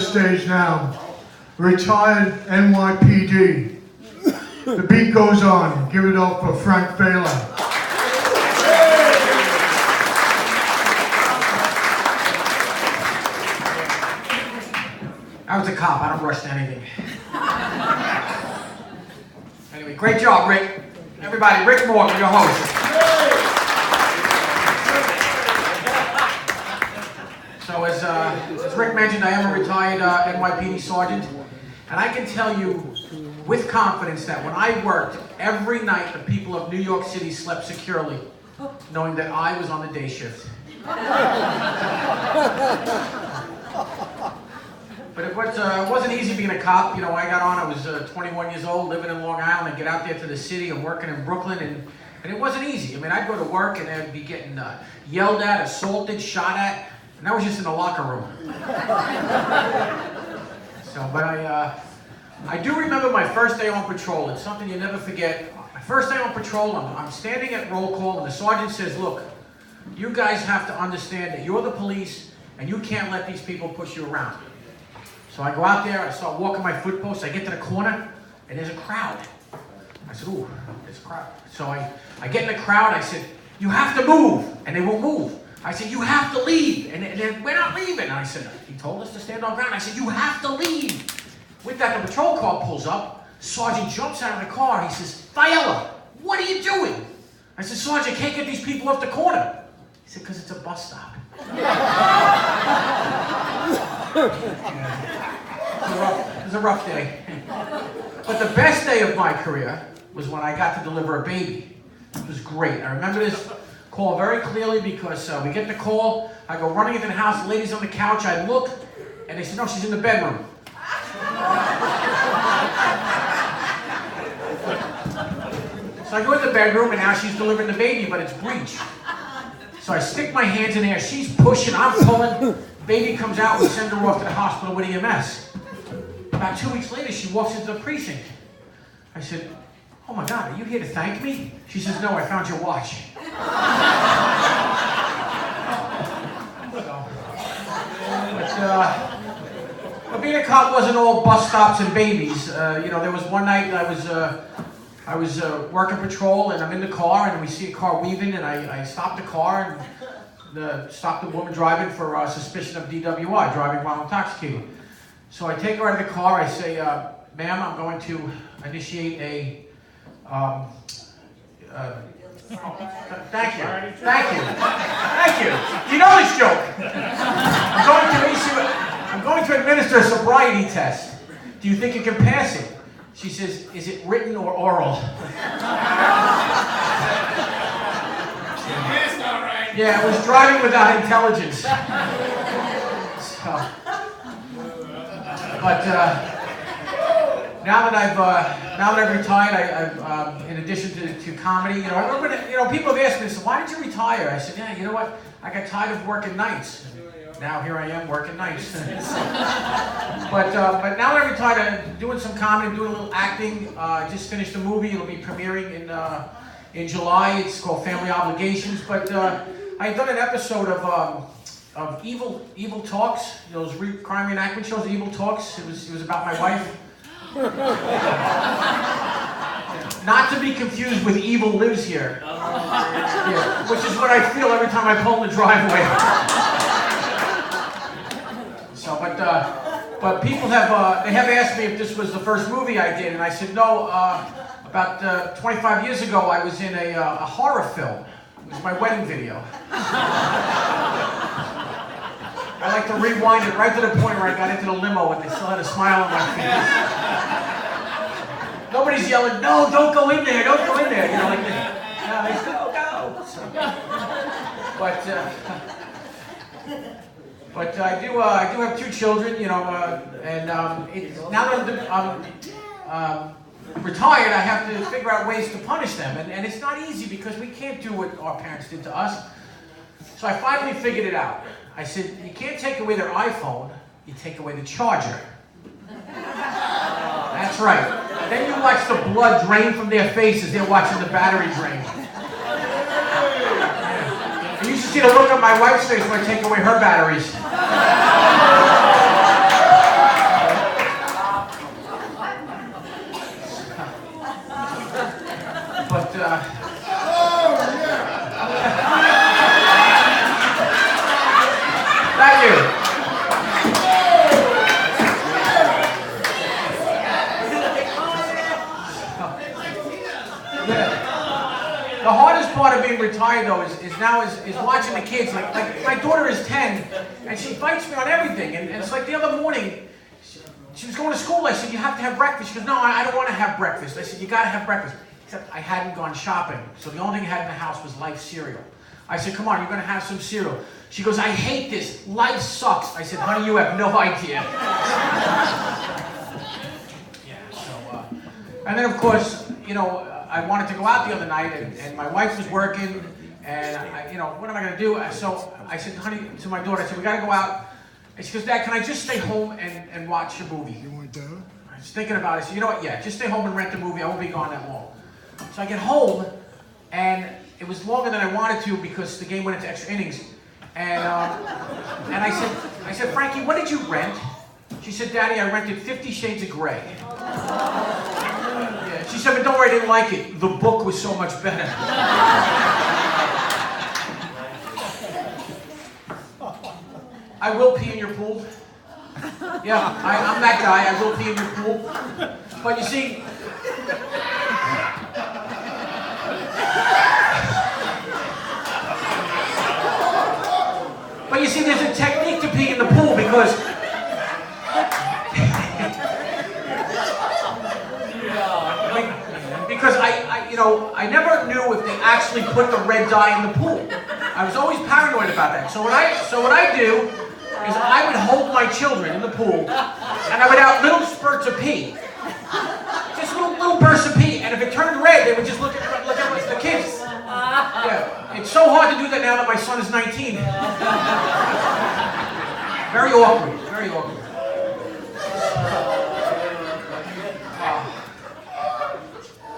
stage now. Retired NYPD. The beat goes on. Give it up for Frank Failla. I was a cop. I don't rush to anything. Anyway, great job, Rick. Everybody, Rick Morgan, your host. So as Rick mentioned, I am a retired NYPD sergeant, and I can tell you with confidence that when I worked, every night the people of New York City slept securely, knowing that I was on the day shift. But it wasn't easy being a cop. You know, I got on, I was 21 years old, living in Long Island, and get out there to the city and working in Brooklyn, and it wasn't easy. I mean, I'd go to work and I'd be getting yelled at, assaulted, shot at, and that was just in the locker room. So, but I do remember my first day on patrol. It's something you never forget. My first day on patrol, I'm standing at roll call, and the sergeant says, look, you guys have to understand that you're the police, and you can't let these people push you around. So I go out there, I start walking my foot post, I get to the corner, and there's a crowd. I said, ooh, there's a crowd. So I get in the crowd, I said, you have to move, and they won't move. I said, you have to leave, and we're not leaving. And I said, he told us to stand on ground. I said, you have to leave. With that, the patrol car pulls up, Sergeant jumps out of the car, he says, Failla, what are you doing? I said, Sergeant, I can't get these people off the corner. He said, because it's a bus stop. It was a rough day. But the best day of my career was when I got to deliver a baby. It was great. I remember this call very clearly because we get the call, I go running into the house, the lady's on the couch, I look, and they said, no, she's in the bedroom. So I go in the bedroom, and now she's delivering the baby, but it's breech. So I stick my hands in there, she's pushing, I'm pulling, baby comes out, we send her off to the hospital with EMS. About 2 weeks later, she walks into the precinct. I said, oh my God, are you here to thank me? She says, no, I found your watch. But being a cop wasn't all bus stops and babies. You know, there was one night I was working patrol, and I'm in the car, and we see a car weaving, and I stop the car and stop the woman driving for suspicion of DWI, driving while intoxicated. So I take her out of the car, I say, ma'am, I'm going to initiate a, thank you. You know this joke. I'm going to administer a sobriety test. Do you think you can pass it? She says, is it written or oral? Yeah, it was driving without intelligence. So, but now that I've retired, I've in addition to comedy, you know, I remember that, you know, people have asked me, so why did you retire? I said, yeah, you know what? I got tired of working nights. Now here I am working nights. But now that I'm retired, I'm doing some comedy, I'm doing a little acting. I just finished a movie. It'll be premiering in July. It's called Family Obligations. But I had done an episode of Evil Talks, those crime reenactment shows, Evil Talks. It was about my wife. Not to be confused with Evil Lives Here, yeah, which is what I feel every time I pull in the driveway. So, but people have asked me if this was the first movie I did, and I said no. About 25 years ago, I was in a horror film. It was my wedding video. I like to rewind it right to the point where I got into the limo and they still had a smile on my face. Nobody's yelling, no, don't go in there, don't go in there. You know, like, no, they still go. So, but I do have two children, you know, and now that I'm retired, I have to figure out ways to punish them, and it's not easy because we can't do what our parents did to us. So I finally figured it out. I said, you can't take away their iPhone, you take away the charger. That's right. Then you watch the blood drain from their faces, they're watching the battery drain. And you should see the look on my wife's face when I take away her batteries. retired though is watching the kids. Like my daughter is 10, and she fights me on everything. And it's like the other morning, she was going to school. I said, "You have to have breakfast." She goes, "No, I don't want to have breakfast." I said, "You got to have breakfast." Except I hadn't gone shopping, so the only thing I had in the house was Life cereal. I said, "Come on, you're going to have some cereal." She goes, "I hate this. Life sucks." I said, "Honey, you have no idea." And then, of course, you know, I wanted to go out the other night, and my wife was working, and what am I going to do? So I said, honey, to my daughter, I said, we got to go out. And she goes, Dad, can I just stay home and watch a movie? You want that? I was thinking about it. I said, you know what? Yeah, just stay home and rent a movie. I won't be gone that long. So I get home, and it was longer than I wanted to because the game went into extra innings. And I said, Frankie, what did you rent? She said, Daddy, I rented 50 Shades of Grey. Yeah, she said, but don't worry, I didn't like it. The book was so much better. I will pee in your pool. Yeah, I'm that guy. I will pee in your pool. But you see, there's a technique to pee in the pool because I never knew if they actually put the red dye in the pool. I was always paranoid about that. So what I do is I would hold my children in the pool and I would out little spurts of pee. Just little bursts of pee. And if it turned red, they would just look at the kids. Yeah. It's so hard to do that now that my son is 19. Very awkward. Very awkward.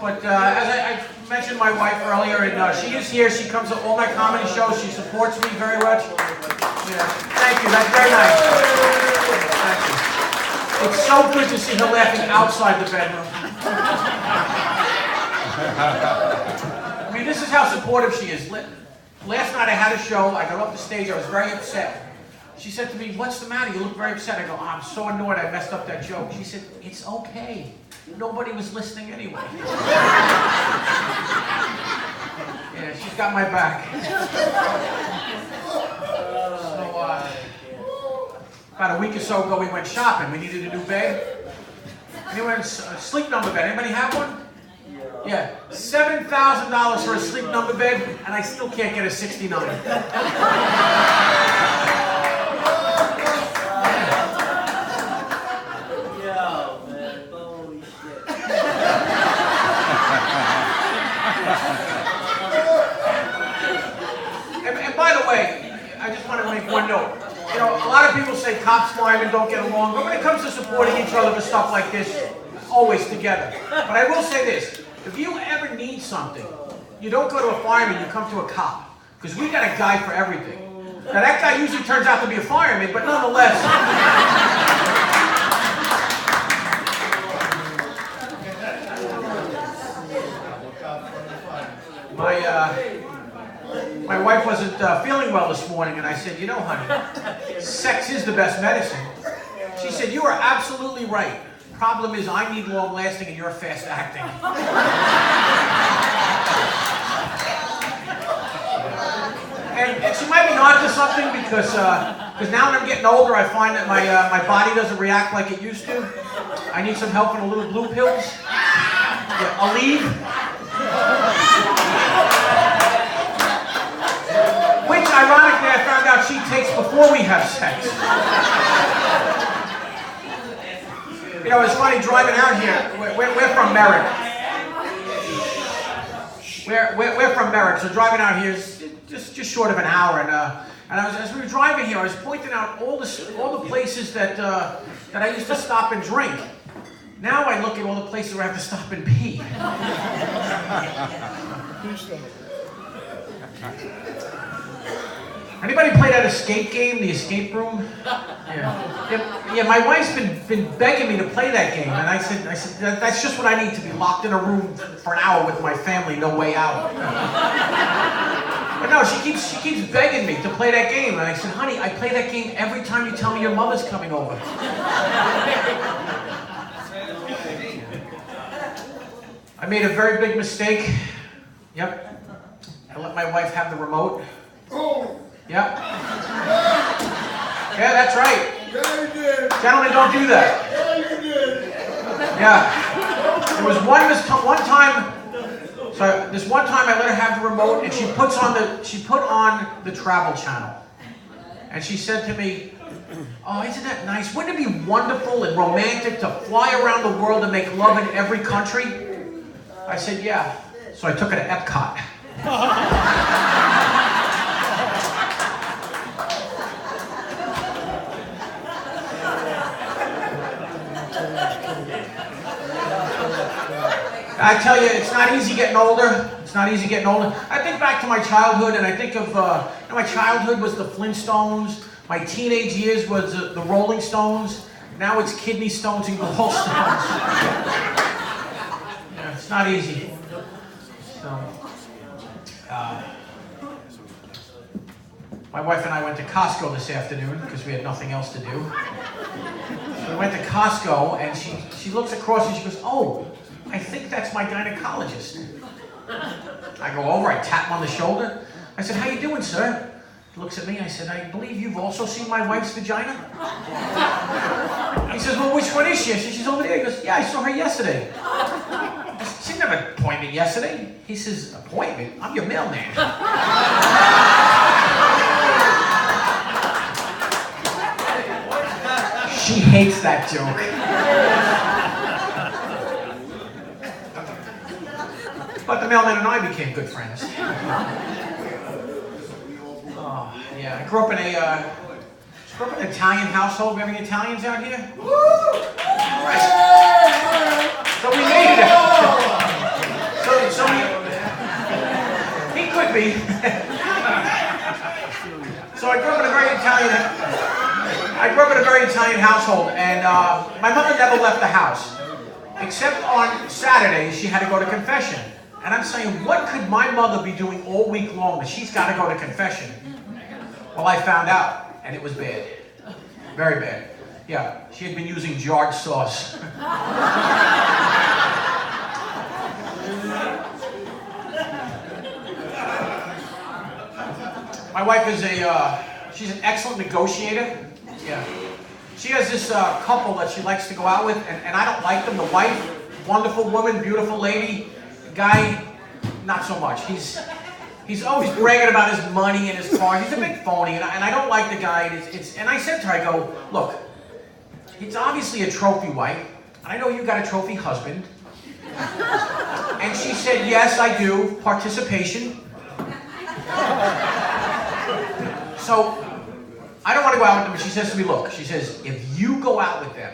But as I mentioned my wife earlier, and she is here. She comes to all my comedy shows. She supports me very much. Yeah. Thank you. That's very nice. Thank you. It's so good to see her laughing outside the bedroom. I mean, this is how supportive she is. Last night I had a show. I got off the stage. I was very upset. She said to me, "What's the matter? You look very upset." I go, "Oh, I'm so annoyed I messed up that joke." She said, "It's okay. Nobody was listening anyway." Yeah, she's got my back. So, about a week or so ago, we went shopping. We needed a new bed. Anyone, a sleep number bed? Anybody have one? Yeah, $7,000 for a sleep number bed, and I still can't get a 69. And by the way, I just want to make one note. You know, a lot of people say cops, firemen don't get along, but when it comes to supporting each other for stuff like this, always together. But I will say this. If you ever need something, you don't go to a fireman, you come to a cop. Because we got a guy for everything. Now that guy usually turns out to be a fireman, but nonetheless. My wife wasn't feeling well this morning, and I said, you know, honey, sex is the best medicine. She said, you are absolutely right. Problem is, I need long lasting and you're fast acting. And she might be onto something because now that I'm getting older, I find that my body doesn't react like it used to. I need some help with a little blue pills. Yeah, Aleve. Which, ironically, I found out she takes before we have sex. You know, it's funny driving out here. We're from Merrick. We're from Merrick, so driving out here is just short of an hour. And as we were driving here, I was pointing out all the places that I used to stop and drink. Now I look at all the places where I have to stop and pee. Anybody play that escape game, the escape room? Yeah. My wife's been begging me to play that game, and I said that's just what I need, to be locked in a room for an hour with my family, no way out. But no, she keeps begging me to play that game, and I said, honey, I play that game every time you tell me your mother's coming over. I made a very big mistake. Yep. let my wife have the remote. Oh, Yeah. Yeah, that's right. yeah, you did. Gentlemen, don't do that. Yeah, you did. Yeah. There was one time. So this one time I let her have the remote, and she put on the Travel Channel, and she said to me, "Oh, isn't that nice? Wouldn't it be wonderful and romantic to fly around the world and make love in every country?" I said, "Yeah." So I took her to Epcot. I tell you, it's not easy getting older. It's not easy getting older. I think back to my childhood, and I think of, my childhood was the Flintstones. My teenage years was the Rolling Stones. Now it's kidney stones and gallstones. Yeah, it's not easy. So, my wife and I went to Costco this afternoon because we had nothing else to do. So we went to Costco, and she looks across and she goes, "Oh, I think that's my gynecologist." I go over, I tap him on the shoulder. I said, "How you doing, sir?" He looks at me, I said, "I believe you've also seen my wife's vagina?" He says, "Well, which one is she?" I said, "She's over there." He goes, "Yeah, I saw her yesterday." I said, "She didn't have an appointment yesterday." He says, "Appointment? I'm your mailman." She hates that joke. But the mailman and I became good friends. Oh, yeah. I grew up in an Italian household. We have any Italians out here? Right. So we made it. He could be. So I grew up in a very Italian household, and my mother never left the house, except on Saturdays she had to go to confession. And I'm saying, what could my mother be doing all week long that she's got to go to confession? Well, I found out, and it was bad. Very bad. Yeah, she had been using jarred sauce. My wife is she's an excellent negotiator. Yeah. She has this couple that she likes to go out with, and I don't like them. The wife, wonderful woman, beautiful lady. Guy, not so much. He's always bragging about his money and his cars. He's a big phony, and I don't like the guy. And I said to her, I go, "Look, it's obviously a trophy wife. I know you got a trophy husband." And she said, "Yes, I do. Participation." So I don't want to go out with them, but she says to me, "Look," she says, "if you go out with them,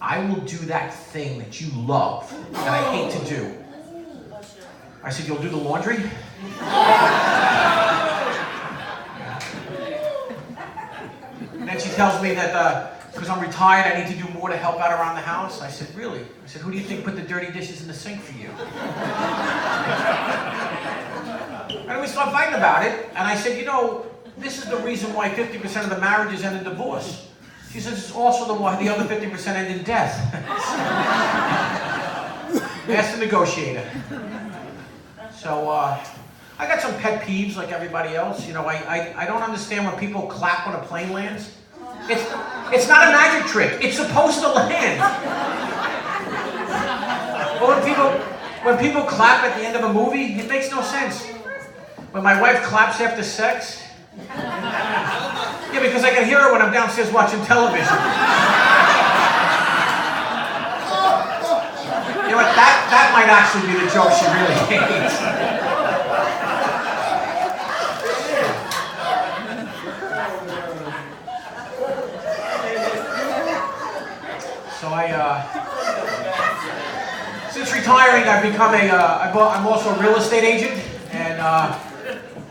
I will do that thing that you love, that I hate to do." I said, "You'll do the laundry?" And then she tells me that because I'm retired, I need to do more to help out around the house. I said, "Really?" I said, "Who do you think put the dirty dishes in the sink for you?" And we started fighting about it, and I said, "You know, this is the reason why 50% of the marriages end in divorce." She says, "It's also why the other 50% end in death." Ask the negotiator. So, I got some pet peeves like everybody else. You know, I don't understand when people clap when a plane lands. It's not a magic trick. It's supposed to land. But when people clap at the end of a movie, it makes no sense. When my wife claps after sex, yeah, because I can hear her when I'm downstairs watching television. You know what? That might actually be the joke she really hates. So since retiring, I've become I'm also a real estate agent, and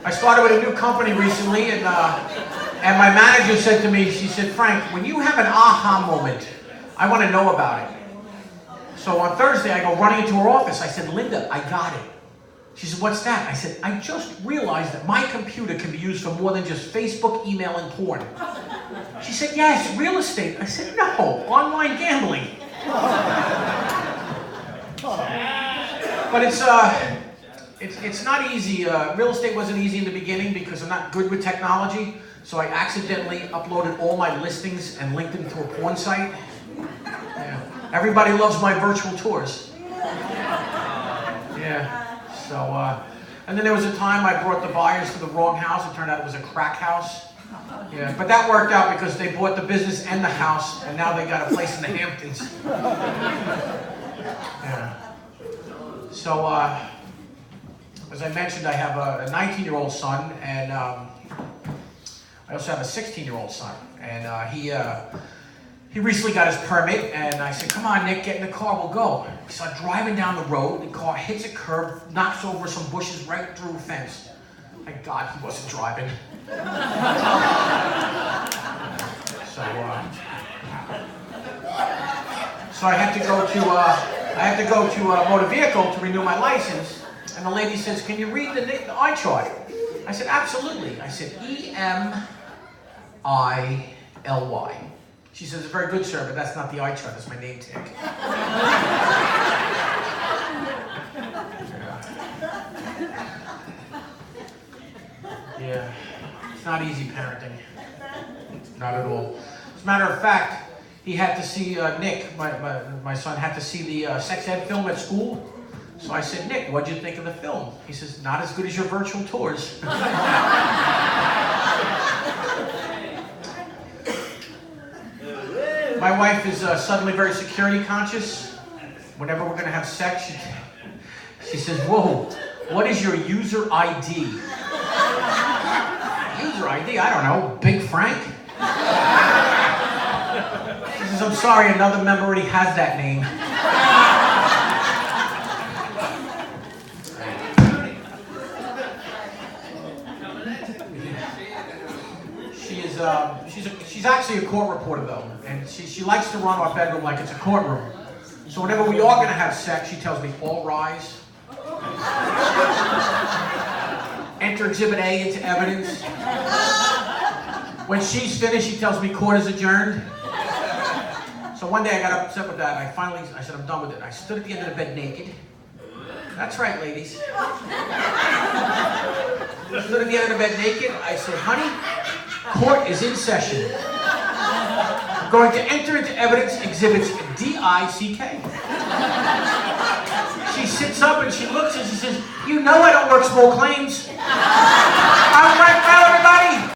I started with a new company recently, and my manager said to me, she said, "Frank, when you have an aha moment, I want to know about it." So on Thursday, I go running into her office. I said, "Linda, I got it." She said, "What's that?" I said, "I just realized that my computer can be used for more than just Facebook, email, and porn." She said, "Yes, real estate." I said, "No, online gambling." But it's not easy. Real estate wasn't easy in the beginning because I'm not good with technology. So I accidentally uploaded all my listings and linked them to a porn site. Yeah. Everybody loves my virtual tours. Yeah. So, and then there was a time I brought the buyers to the wrong house. It turned out it was a crack house. Yeah, but that worked out because they bought the business and the house, and now they got a place in the Hamptons. Yeah. So, as I mentioned, I have a 19-year-old son, and I also have a 16-year-old son. And he recently got his permit, and I said, "Come on, Nick, get in the car, we'll go." He started driving down the road, the car hits a curb, knocks over some bushes right through a fence. Thank God he wasn't driving. So I had to go to a motor vehicle to renew my license, and the lady says, "Can you read the eye chart?" I said, "Absolutely." I said, EMILY. She says, "Very good, sir, but that's not the eye chart, that's my name tag." Yeah, it's not easy parenting. Not at all. As a matter of fact, he had to see, Nick, my son, had to see the sex ed film at school. So I said, "Nick, what'd you think of the film?" He says, "Not as good as your virtual tours." My wife is suddenly very security conscious. Whenever we're going to have sex, she says, "Whoa, what is your user ID?" User ID? I don't know. Big Frank? She says, "I'm sorry, another member already has that name." She's actually a court reporter though, and she likes to run our bedroom like it's a courtroom. So whenever we are going to have sex, she tells me, "All rise. Enter Exhibit A into evidence." When she's finished, she tells me court is adjourned. So one day I got upset with that, and I said, "I'm done with it." I stood at the end of the bed naked. That's right, ladies. I stood at the end of the bed naked. I said, "Honey, court is in session. I'm going to enter into evidence exhibits DICK." She sits up and she looks and she says, "You know I don't work small claims."